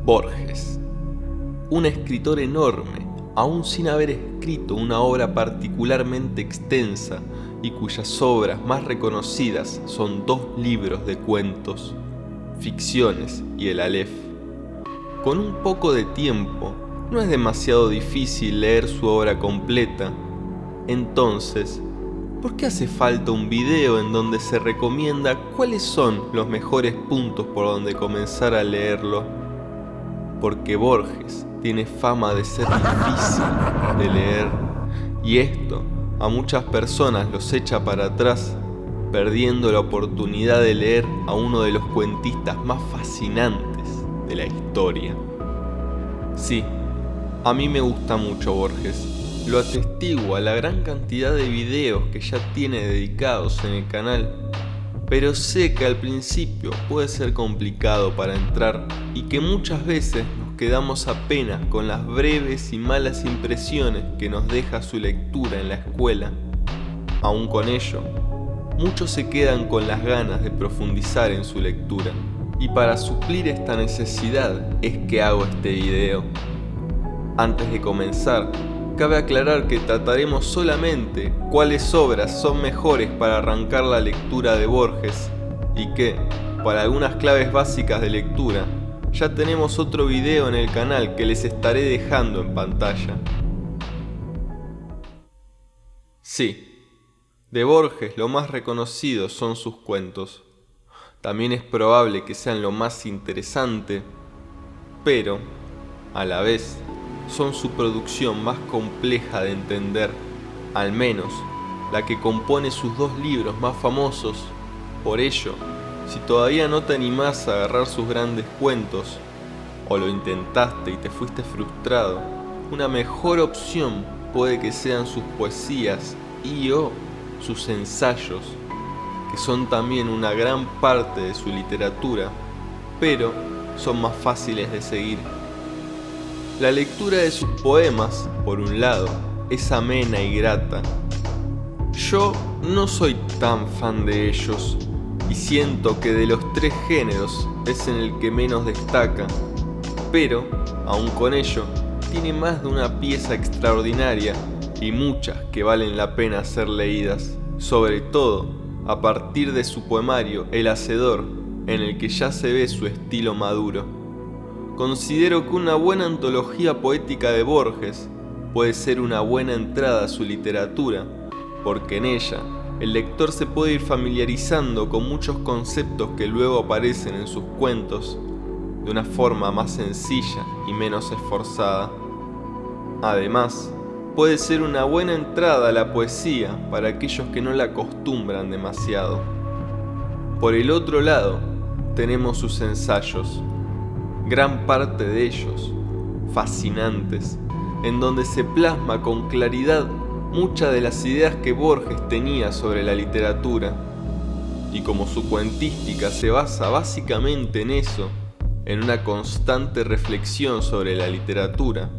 Borges, un escritor enorme, aún sin haber escrito una obra particularmente extensa y cuyas obras más reconocidas son 2 libros de cuentos, Ficciones y El Aleph. Con un poco de tiempo, no es demasiado difícil leer su obra completa. Entonces, ¿por qué hace falta un video en donde se recomienda cuáles son los mejores puntos por donde comenzar a leerlo? Porque Borges tiene fama de ser difícil de leer, y esto a muchas personas los echa para atrás, perdiendo la oportunidad de leer a uno de los cuentistas más fascinantes de la historia. Sí, a mí me gusta mucho Borges, lo atestigua la gran cantidad de videos que ya tiene dedicados en el canal, pero sé que al principio puede ser complicado para entrar y que muchas veces nos quedamos apenas con las breves y malas impresiones que nos deja su lectura en la escuela. Aún con ello, muchos se quedan con las ganas de profundizar en su lectura, y para suplir esta necesidad es que hago este video. Antes de comenzar, cabe aclarar que trataremos solamente cuáles obras son mejores para arrancar la lectura de Borges y que, para algunas claves básicas de lectura, ya tenemos otro video en el canal que les estaré dejando en pantalla. Sí, de Borges lo más reconocido son sus cuentos. También es probable que sean lo más interesante, pero, a la vez, son su producción más compleja de entender, al menos la que compone sus 2 libros más famosos. Por ello, si todavía no te animás a agarrar sus grandes cuentos, o lo intentaste y te fuiste frustrado, una mejor opción puede que sean sus poesías y/o sus ensayos, que son también una gran parte de su literatura, pero son más fáciles de seguir. La lectura de sus poemas, por un lado, es amena y grata. Yo no soy tan fan de ellos, y siento que de los 3 géneros es en el que menos destaca, pero, aun con ello, tiene más de una pieza extraordinaria y muchas que valen la pena ser leídas, sobre todo a partir de su poemario El Hacedor, en el que ya se ve su estilo maduro. Considero que una buena antología poética de Borges puede ser una buena entrada a su literatura, porque en ella el lector se puede ir familiarizando con muchos conceptos que luego aparecen en sus cuentos de una forma más sencilla y menos esforzada. Además, puede ser una buena entrada a la poesía para aquellos que no la acostumbran demasiado. Por el otro lado, tenemos sus ensayos, gran parte de ellos fascinantes, en donde se plasma con claridad muchas de las ideas que Borges tenía sobre la literatura. Y como su cuentística se basa básicamente en eso, en una constante reflexión sobre la literatura,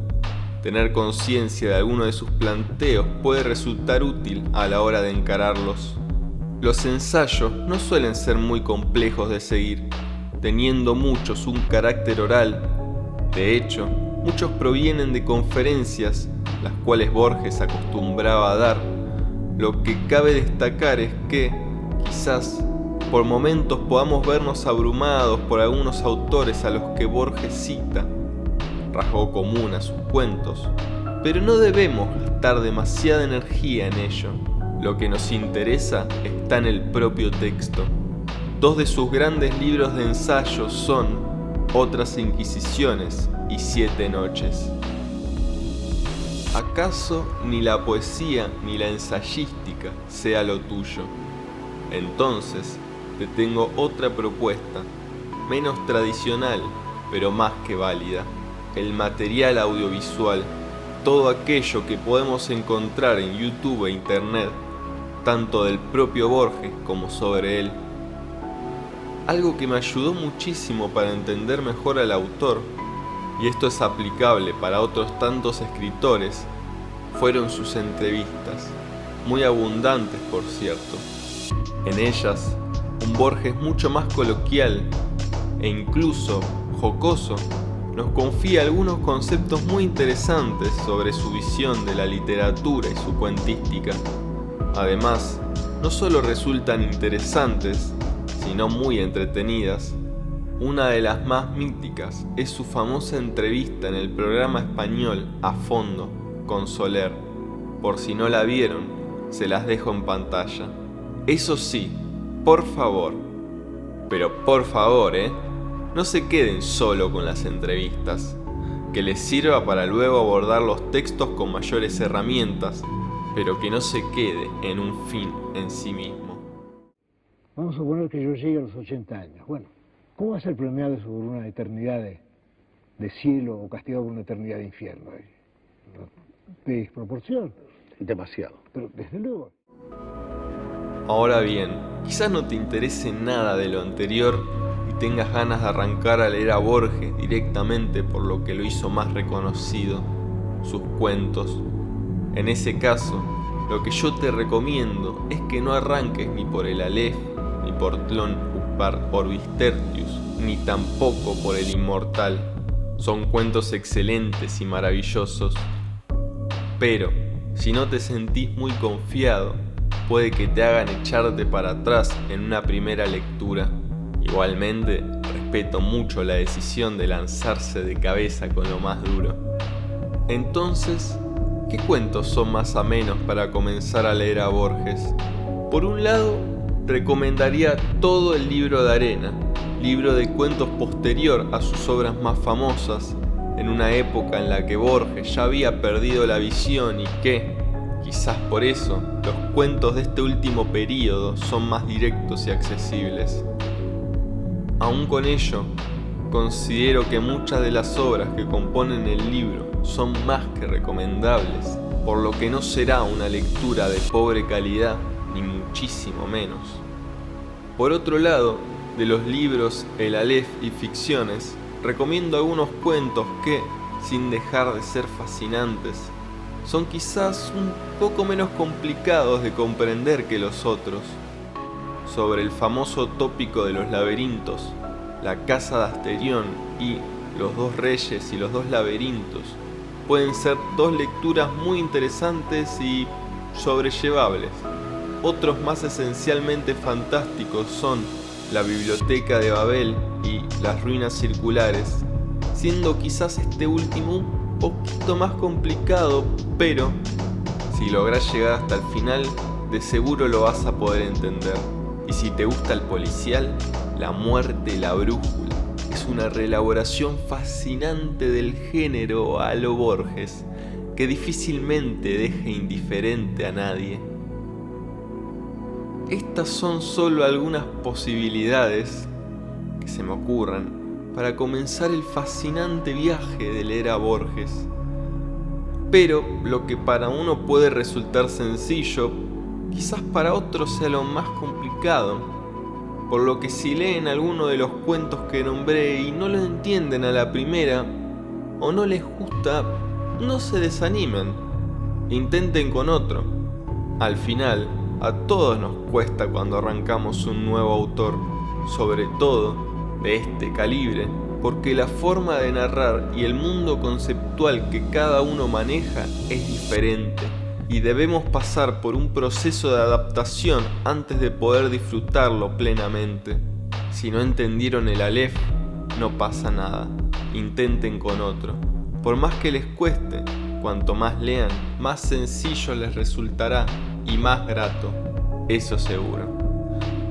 tener conciencia de alguno de sus planteos puede resultar útil a la hora de encararlos. Los ensayos no suelen ser muy complejos de seguir, teniendo muchos un carácter oral. De hecho, muchos provienen de conferencias, las cuales Borges acostumbraba a dar. Lo que cabe destacar es que, quizás, por momentos podamos vernos abrumados por algunos autores a los que Borges cita, rasgo común a sus cuentos, pero no debemos gastar demasiada energía en ello. Lo que nos interesa está en el propio texto. 2 de sus grandes libros de ensayos son Otras Inquisiciones y 7 noches. ¿Acaso ni la poesía ni la ensayística sea lo tuyo? Entonces, te tengo otra propuesta, menos tradicional, pero más que válida: el material audiovisual, todo aquello que podemos encontrar en YouTube e Internet, tanto del propio Borges como sobre él. Algo que me ayudó muchísimo para entender mejor al autor, y esto es aplicable para otros tantos escritores, fueron sus entrevistas, muy abundantes por cierto. En ellas, un Borges mucho más coloquial e incluso jocoso nos confía algunos conceptos muy interesantes sobre su visión de la literatura y su cuentística. Además, no solo resultan interesantes, sino muy entretenidas. Una de las más míticas es su famosa entrevista en el programa español A Fondo con Soler. Por si no la vieron, se las dejo en pantalla. Eso sí, por favor, pero por favor, no se queden solo con las entrevistas, que les sirva para luego abordar los textos con mayores herramientas, pero que no se quede en un fin en sí mismo. Vamos a suponer que yo llegue a los 80 años. Bueno, ¿cómo va a ser premiado sobre una eternidad de cielo o castigado por una eternidad de infierno? De desproporción. Demasiado. Pero desde luego. Ahora bien, quizás no te interese nada de lo anterior y tengas ganas de arrancar a leer a Borges directamente por lo que lo hizo más reconocido, sus cuentos. En ese caso, lo que yo te recomiendo es que no arranques ni por el Aleph, ni por Tlön Uqbar Orbis Tertius, ni tampoco por el Inmortal. Son cuentos excelentes y maravillosos. Pero, si no te sentís muy confiado, puede que te hagan echarte para atrás en una primera lectura. Igualmente, respeto mucho la decisión de lanzarse de cabeza con lo más duro. Entonces, ¿qué cuentos son más amenos para comenzar a leer a Borges? Por un lado, recomendaría todo el Libro de Arena, libro de cuentos posterior a sus obras más famosas, en una época en la que Borges ya había perdido la visión y que, quizás por eso, los cuentos de este último período son más directos y accesibles. Aún con ello, considero que muchas de las obras que componen el libro son más que recomendables, por lo que no será una lectura de pobre calidad, ni muchísimo menos. Por otro lado, de los libros El Aleph y Ficciones, recomiendo algunos cuentos que, sin dejar de ser fascinantes, son quizás un poco menos complicados de comprender que los otros. Sobre el famoso tópico de los laberintos, La casa de Asterión y Los dos reyes y los dos laberintos, pueden ser dos lecturas muy interesantes y sobrellevables. Otros más esencialmente fantásticos son La biblioteca de Babel y Las ruinas circulares, siendo quizás este último un poquito más complicado, pero si lográs llegar hasta el final, de seguro lo vas a poder entender. Y si te gusta el policial, La muerte y la brújula es una reelaboración fascinante del género a lo Borges, que difícilmente deje indiferente a nadie. Estas son solo algunas posibilidades que se me ocurran para comenzar el fascinante viaje de leer a Borges. Pero lo que para uno puede resultar sencillo, quizás para otros sea lo más complicado, por lo que si leen alguno de los cuentos que nombré y no lo entienden a la primera, o no les gusta, no se desanimen, intenten con otro. Al final, a todos nos cuesta cuando arrancamos un nuevo autor, sobre todo de este calibre, porque la forma de narrar y el mundo conceptual que cada uno maneja es diferente, y debemos pasar por un proceso de adaptación antes de poder disfrutarlo plenamente. Si no entendieron el Aleph, no pasa nada, intenten con otro. Por más que les cueste, cuanto más lean, más sencillo les resultará y más grato, eso seguro.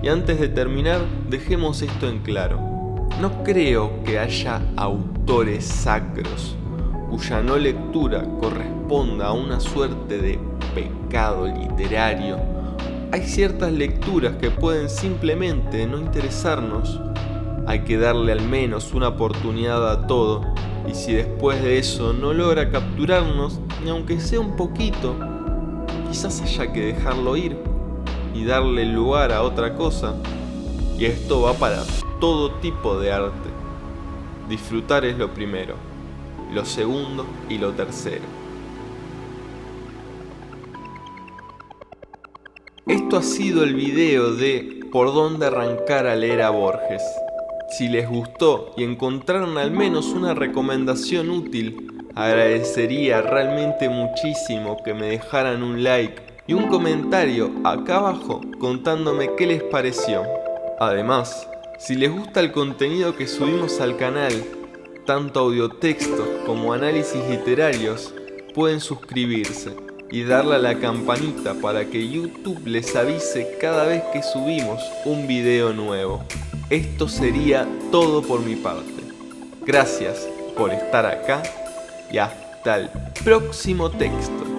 Y antes de terminar, dejemos esto en claro. No creo que haya autores sacros cuya no lectura corresponda a una suerte de pecado literario. Hay ciertas lecturas que pueden simplemente no interesarnos. Hay que darle al menos una oportunidad a todo, y si después de eso no logra capturarnos, ni aunque sea un poquito, quizás haya que dejarlo ir y darle lugar a otra cosa. Y esto va para todo tipo de arte. Disfrutar es lo primero, lo segundo y lo tercero. Esto ha sido el video de por dónde arrancar a leer a Borges. Si les gustó y encontraron al menos una recomendación útil, agradecería realmente muchísimo que me dejaran un like y un comentario acá abajo contándome qué les pareció. Además, si les gusta el contenido que subimos al canal, tanto audiotextos como análisis literarios, pueden suscribirse y darle a la campanita para que YouTube les avise cada vez que subimos un video nuevo. Esto sería todo por mi parte. Gracias por estar acá y hasta el próximo texto.